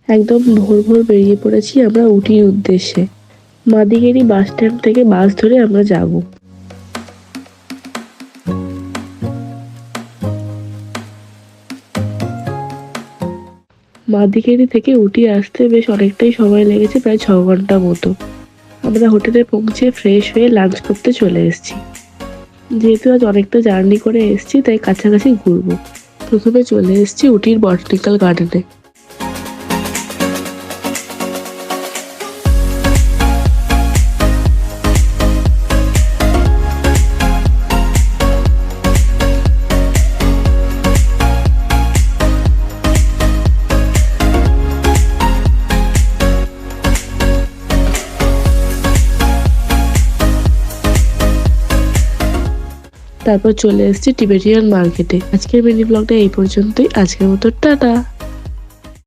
একদম ভোর ভোর বেরিয়ে পড়েছি আমরা উটির উদ্দেশ্যে। মাদিকেরি বাস স্ট্যান্ড থেকে বাস ধরে আমরা যাব। মাদিকেরি থেকে উটি আসতে বেশ অনেকটাই সময় লেগেছে, প্রায় 6 ঘন্টা মতো। আমরা হোটেলে পৌঁছে ফ্রেশ হয়ে লাঞ্চ করতে চলে এসেছি। যেহেতু আজ অনেকটা জার্নি করে এসেছি তাই কাছাকাছি ঘুরবো। প্রথমে চলে এসেছি উটির বটানিক্যাল গার্ডেনে। তারপর চলে এসেছি টিবেটিয়ান মার্কেটে। আজকের মিনি ব্লগটা এই পর্যন্তই। আজকের মতো টাটা।